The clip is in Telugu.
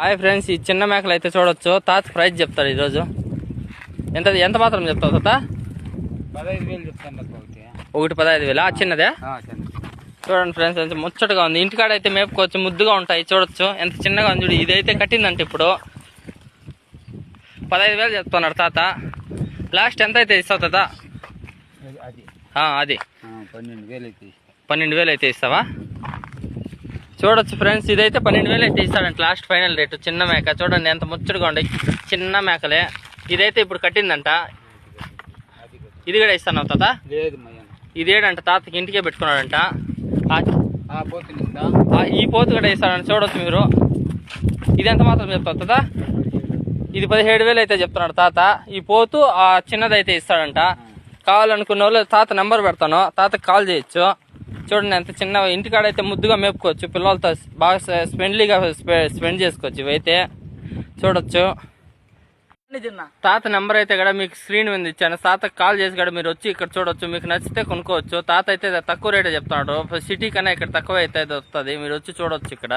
హాయ్ ఫ్రెండ్స్, ఈ చిన్న మేకలు అయితే చూడొచ్చు. తాత ప్రైస్ చెప్తారు ఈరోజు. ఎంత మాత్రం చెప్తావు తాత? 15,000 చెప్తాను. ఒకటి 15,000. చిన్నదే చూడండి ఫ్రెండ్స్, ఎంత ముచ్చటగా ఉంది. ఇంటికాడ అయితే మేపుకోవచ్చు, ముద్దుగా ఉంటాయి. చూడొచ్చు ఎంత చిన్నగా ఉంది. ఇదైతే కట్టిందంటే ఇప్పుడు 15,000 చెప్తున్నాడు తాత. లాస్ట్ ఎంత అయితే ఇస్తావు తాత? అది 12,000 అయితే ఇస్తావా? చూడొచ్చు ఫ్రెండ్స్, ఇదైతే 12,000 అయితే ఇస్తాడంట లాస్ట్ ఫైనల్ రేటు. చిన్న మేక చూడండి ఎంత ముచ్చటగా ఉండే. చిన్న మేకలే. ఇదైతే ఇప్పుడు కట్టిందంట. ఇది కూడా ఇస్తాను తాత? ఇదేడంట తాతకి ఇంటికే పెట్టుకున్నాడంట. ఈ పోతు కూడా ఇస్తాడంట. చూడొచ్చు మీరు. ఇది ఎంత మాత్రం చెప్తావు తాత? ఇది 17,000 అయితే చెప్తున్నాడు తాత. ఈ పోతు ఆ చిన్నదైతే ఇస్తాడంట. కావాలనుకున్న వాళ్ళు తాత నెంబర్ పెడతాను, తాతకి కాల్ చేయొచ్చు. చూడండి ఎంత చిన్న. ఇంటికాడైతే ముద్దుగా మేపుకోవచ్చు, పిల్లలతో బాగా ఫ్రెండ్లీగా స్పెండ్ చేసుకోవచ్చు. ఇవైతే చూడొచ్చు. తాత నెంబర్ అయితే కూడా మీకు స్క్రీన్ మీద ఇచ్చాను. తాతకు కాల్ చేసి కూడా మీరు వచ్చి ఇక్కడ చూడొచ్చు. మీకు నచ్చితే కొనుక్కోవచ్చు. తాత అయితే తక్కువ రేటే చెప్తున్నాడు. సిటీ కన్నా ఇక్కడ తక్కువ అయితే వస్తుంది. మీరు వచ్చి చూడొచ్చు ఇక్కడ.